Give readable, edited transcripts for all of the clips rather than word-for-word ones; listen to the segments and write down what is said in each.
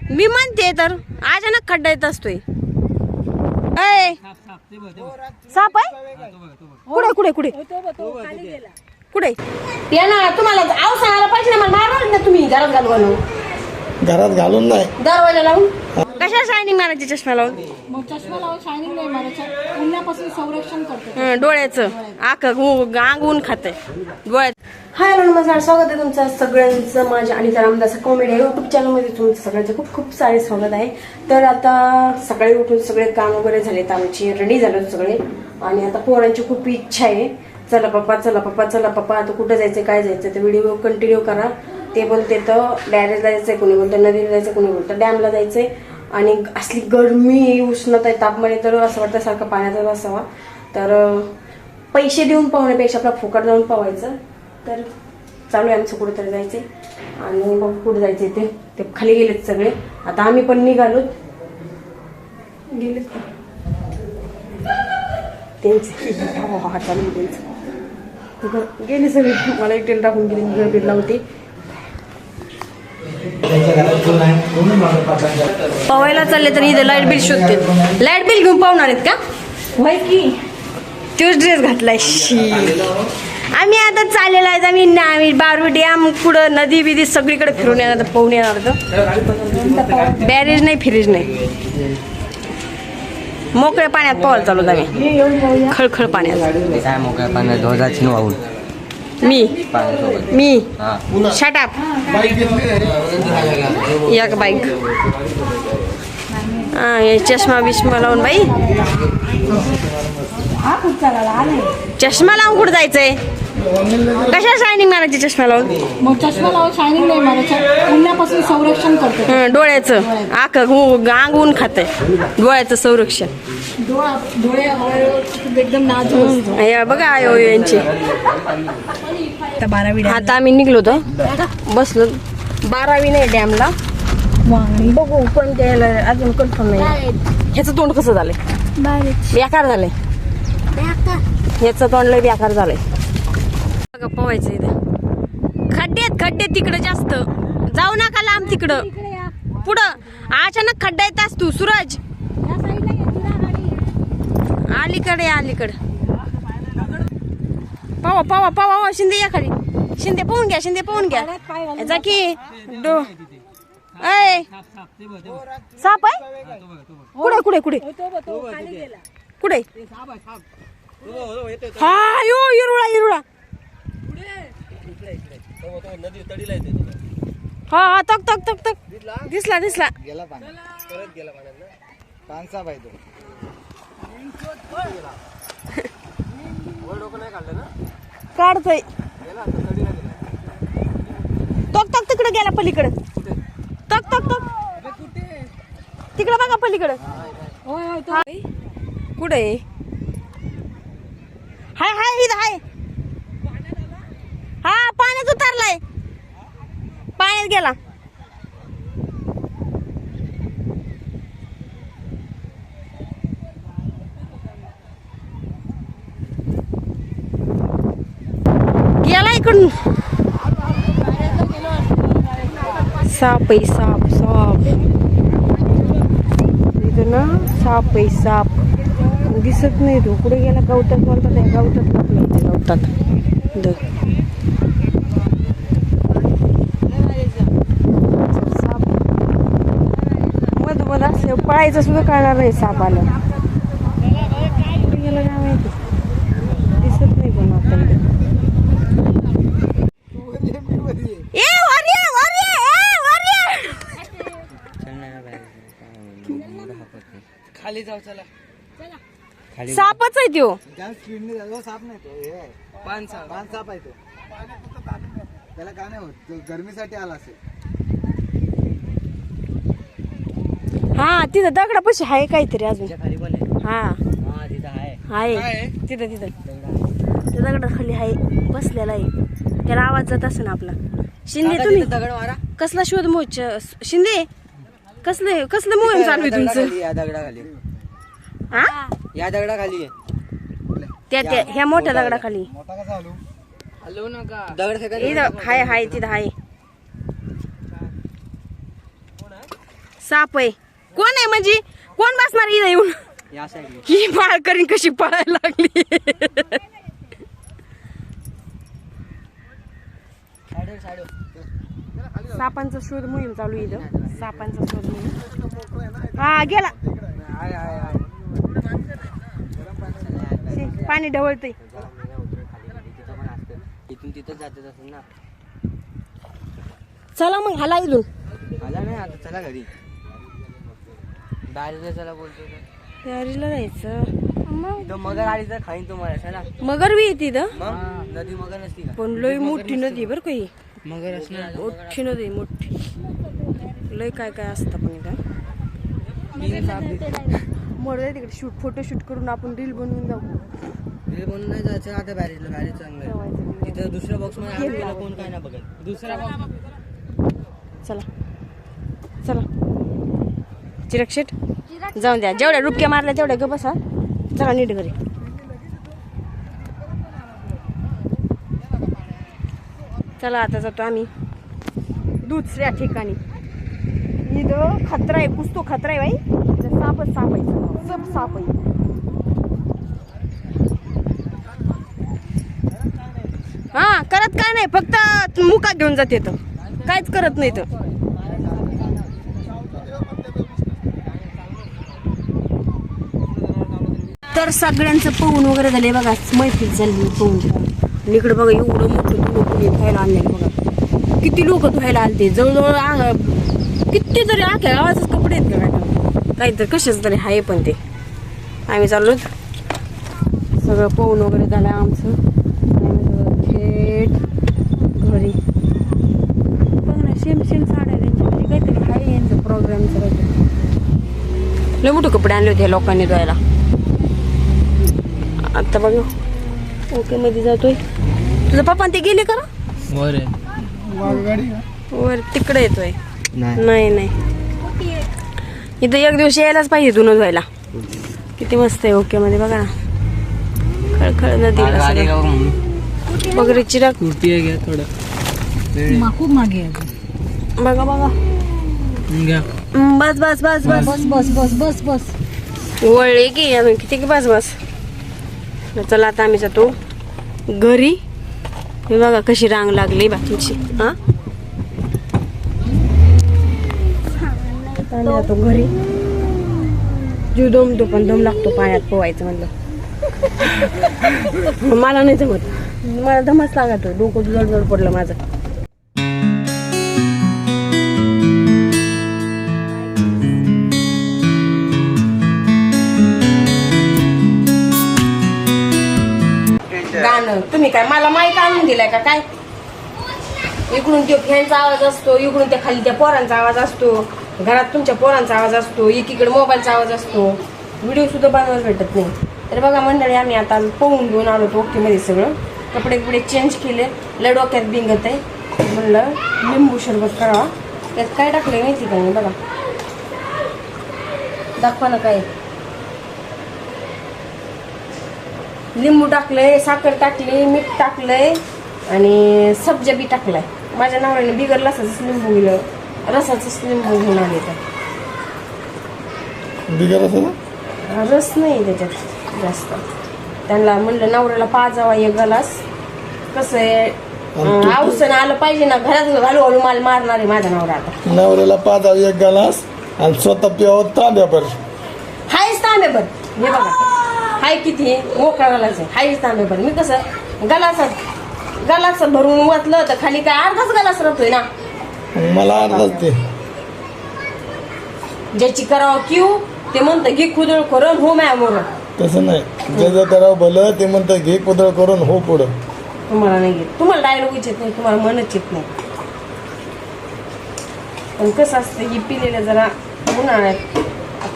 मी म्हणते तर अचानक खड्डा येत असतोय. ऐ, साप आहे कुठे कुठे कुठे कुठे या ना. तुम्हाला आव सांगायला पाहिजे ना, मला मारणार ना तुम्ही. घरात घालून घरात घालून नाही, दरवाजा लावून. कशा शायनिंग मारायची चष्मा लावून? मग चष्मा लावून शायनिंग नाही मारायचं, उन्हापासून संरक्षण करतो. डोळ्याचं अंग ऊन खातंय डोळ्यात. हाय हॅलो नमस्कार, स्वागत आहे तुमचं सगळ्यांचं माझ्या आणि रामदास कॉमेडी युट्यूब चॅनलमध्ये. तुमचं सगळ्यांचं खूप खूप सारे स्वागत आहे. तर आता सकाळी उठून सगळे काम वगैरे झालेत आमचे, रेडी झाले सगळे. आणि आता पोरांची खूप इच्छा आहे, चला पप्पा चला पप्पा चला पप्पा. आता कुठं जायचं काय जायचं ते व्हिडिओ कंटिन्यू करा. ते बोलते तर डॅरेला जायचंय, कोणी बोलतं नदीला जायचं, कोणी बोलतं डॅमला जायचंय. आणि असली गरमी उष्णता आहे, तापमान आहे, तर असं वाटतं सारखं पाण्यातच असावा. तर पैसे देऊन पाहण्यापेक्षा आपला फुकट जाऊन पावायचं. तर चालू आहे आमचं कुठेतरी जायचंय. आणि मग कुठे जायचंय ते खाली गेलेत सगळे. आता आम्ही पण निघालो, गेलेत त्यांचे चालू त्यांचं गेले सगळे. मला एक टेल टाकून गेली, बिरला होती. पवायला चालले तर इथे लाईट बिल शोधते. लाईट बिल घेऊन पाहणार आहेत का? होय की तोच ड्रेस घातलाय. आम्ही आता चाललेलो आहे. आम्ही बारवी डॅम कुठं नदी बिदी सगळीकडे फिरून येणार, पाहून येणार. तर बॅरेज नाही, फ्रीज नाही, मोकळ्या पाण्यात पाहायला चालू आम्ही. खळखळ पाण्यात. काय मोकळ्या पाण्यात धोधाची वाहून मी शटाप एक बाईक. चष्मा बिष्मा लावून बाई, चष्मा लावून कुठं जायचंय? कशा शायनिंग मारायची चष्मा लावून? मग चष्मा लावून शायनिंग नाही मारायचं, उन्हापासून संरक्षण करतो. डोळ्याचं अंग ऊन खातंय, डोळ्याचं संरक्षण. डोळे एकदम नाजूक. बघा आयो यांची. आता आम्ही निघलो होतो, बसलो 12वी नाही डॅमला. बघू पण त्याला अजून कन्फर्म नाही. ह्याचं तोंड कसं झालंय? बेकार झालंय. ह्याचं तोंड लय बेकार झालंय. बघा पवायचं इथं खड्डे तिकडं जास्त जाऊ नका, लांब तिकडं पुढं. अचानक खड्डा येत असतो. सूरज अलीकडे पावा शिंदे या खाली. शिंदे पाहून घ्या जा की. ऐ, साप आहे कुठे कुठे? हा यो इरुळा. हा तक दिसला गेला पाण्यात, परत गेला पाण्यात ना. पानसा पाहिजे काढतोय. तक तिकडे गेला पलीकडे. तक तिकडे बघा पलीकडे. कुठे हाय इथं हाय. हा पाण्यात उतरलाय, पाण्यात गेला. गेला इकडून. साप इथं ना, साप दिसत नाही. तो कुठे गेला? गवतात बोलतात, गवतात लपलं होते. गवतात साप मध असले पळायचं सुद्धा कळणार नाही. साप आलं गेला काय माहिती, दिसत नाही पण आपल्याला. खाली जाऊ चला. सापच आहे त्यो. साप नाही तो, पान साप आहे तो. त्याला काय नाही होत, गरमीसाठी आला असेल. हा तिथं दगडापाशी आहे काहीतरी अजून. हा आहे तिथं त्या दगडाखाली आहे, बसलेला आहे. त्याला आवाज जात असेल आपला. शिंदे तुम्ही कसला शोध मोच? शिंदे कसलं मोहीम चालू आहे तुमचं? या दगडाखाली, हा या दगडाखाली त्या ह्या मोठ्या दगडाखाली. मोठा कसा आलो नका दगड इथं हाय तिथं आहे. साप आहे. कोण आहे म्हणजे कोण बसणार इथं येऊन? या साईडला ही माळकरी कशी पळायला लागली. सापांचा शोध मोहीम चालू आहे इथं. सापांचा शोध मोहीम. हा गेला. पाणी ढवळतंय. इथून तिथं जाते असेल ना. चला मग हाला इथून. आला नाही आता, चला घरी. डायरेक्ट चला बोलतो तयारीला जायचं. तो मगर आली तर खाईन तुम्हाला. चला. मगर बी येते इथं. मग नदी मगर नसती का? पण लय मोठी नदी बरं काही. मगर असणार. मोठी नदी मोठी. लय काय काय असतं पण इथं. मोड तिकडे शूट फोटो शूट करून आपण रील बनवून जाऊ. रील बनवून नाही जायचं आता. बॅरेजला बॅरेज चांगलं आहे. तिथं दुसऱ्या बॉक्स मध्ये आपल्याला कोण काय ना बघत. दुसऱ्या बॉक्स. चला चला चिरक शेट जाऊन द्या. जेवढ्या डुबक्या मारल्या तेवढ्या ग बसा. चला नीट घरी. चला आता जातो आम्ही दुसऱ्या ठिकाणी. इथं खतरा आहे. पुसतो खतरा आहे बाई. सापच साप आहे. सब साप आहे. हा करत काय नाही, फक्त मुका घेऊन जाते तर काहीच करत नाही तर. तर सगळ्यांचं पोहून वगैरे झाले बघा. मैफिल झाली पोहून. इकडे बघा एवढं मोठं लोक धुवायला आणले बघा. किती लोक धुवायला आलते. जवळजवळ किती तरी आख्या गावाचेच कपडे आहेत का काहीतरी कशाच तरी आहे. पण ते आम्ही चाललो सगळं पोहून वगैरे झालं आमचं. थेट घरी बघ ना. सेम साड्या त्यांच्यामध्ये काहीतरी आहे यांचं प्रोग्रामचं काहीतरी. लय मोठे कपडे आणले होते लोकांनी धुवायला. आता बघ ओके मध्ये जातोय. तुझा पप्पा ते गेले का वर तिकडे येतोय. नाही नाही इथं एक दिवस यायलाच पाहिजे धुणं धुवायला. किती मस्त आहे ओके मध्ये बघा ना. खळखळ नदीला वगैरे चिराग खूप मागे बघा बघा. बस बस बस बस बस बस बस बस बस. वळले की अजून किती की बस बस. चला आता आम्ही जातो घरी. हे बघा कशी रांग लागली बाकीची. हा जातो घरी. जीव दमतो पण दम लागतो पाण्यात पोहायचं म्हणलं. मला नाही जमत. मला दमच लागतो. डोकं जड पडलं माझं. गाणं तुम्ही काय मला माईक आणून दिलाय का काय? इकडून त्या फॅनचा आवाज असतो, इकडून त्या खाली त्या पोरांचा आवाज असतो, घरात तुमच्या पोरांचा आवाज असतो, एकीकडे मोबाईलचा आवाज असतो. व्हिडिओ सुद्धा बनवायला भेटत नाही. तर बघा मंडळी आम्ही आता पोहून घेऊन आलो ओकेमध्ये. सगळं कपडे बिपडे चेंज केले. लय डोक्यात बिंगत आहे. म्हणलं लिंबू सरबत करावा. त्यात काय टाकलंय माहिती का नाही बघा. दाखवा ना काय. लिंबू टाकलंय, साखर टाकली, मीठ टाकलंय आणि सब्जा बी टाकलाय. माझ्या नवऱ्याने बिगर रसाचंच लिंबू गेलं. रसाचंच लिंबू घेऊन आले. तर बिगर रस नाही त्याच्यात जास्त. त्यांना म्हणलं नवऱ्याला पाजावा एक ग्लास. कसं आहे औषध आलं पाहिजे ना. घरात घालू हळू माल मारणार आहे माझा नवरा. आता नवऱ्याला पाच एक ग्लास आणि स्वतः पिवावं तांब्याभर. हायच तांब्याभर. हे बघा हाय किती मोकळा गलास आहे. हायच तांब्याभर. मी कसं गलास भरून वाचलं तर खाली काय अर्धाच गलास राहतोय ना. मला अर्धाच ते. ज्याची करावं क्यू ते म्हणतं घे खुदळ करून हो मॅ मोर. तसं नाही. ज्याचं करावं भलं ते म्हणतं घे कुदळ करून हो पुढं. तुम्हाला नाही घेत. तुम्हाला डायलॉग येत नाही. तुम्हाला मनच येत नाही. पण कसं असतं ही पिलेलं जरा उन्हाळ्यात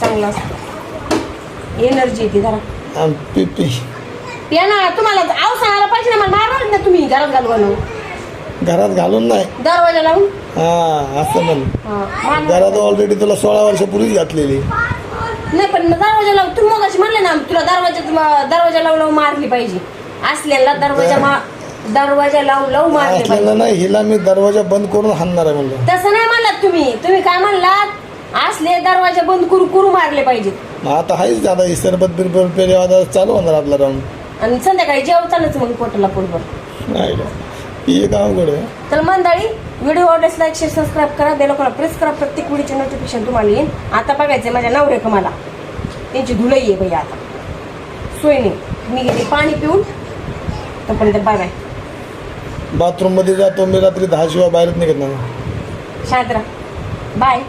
चांगलं असतं. एनर्जी येते जरा. पिपी पिया ना. तुम्हाला औषध आला पाहिजे ना. मला मारणार ना तुम्ही घरात घालून. घरात घालून नाही. दरवाजा लावून. हा असं म्हण. मारणार. घरात ऑलरेडी तुला 16 वर्षापूर्वीच घातलेली. नाही पण दरवाजा लावून तुम्ही मगाशी म्हणले ना तुला दरवाजा लावून मारली पाहिजे. असलेला दरवाजा लावून मारले पाहिजे. नाही हिला मी दरवाजा बंद करून हाणणार आहे म्हणलं. तसं नाही म्हणलात तुम्ही काय म्हणलात असले दरवाजा बंद करू मारले पाहिजेत. आता आहेच आता ही सरबत बिरबत पेले आता चालू होणार आपला राऊंड. आणि संध्याकाळी जेवतानाच मग पोटाला पोटभर. नाही का ही एक अवघड आहे. तर मंडळी, व्हिडिओ आवडल्यास लाईक शेअर सबस्क्राईब करा, बेल आयकॉनला प्रेस करा. प्रत्येक व्हिडिओचे नोटिफिकेशन तुम्हाला येईल. आता बघायचंय माझ्या नवऱ्याक मला त्यांची धुलई आहे बाई आता सोय नाही. मी गेली पाणी पिऊन. तोपर्यंत बाय बाय. बाथरूम मध्ये जातो मी रात्री 10 शिवाय बाहेरच निघत नाही. शांत राहा. बाय.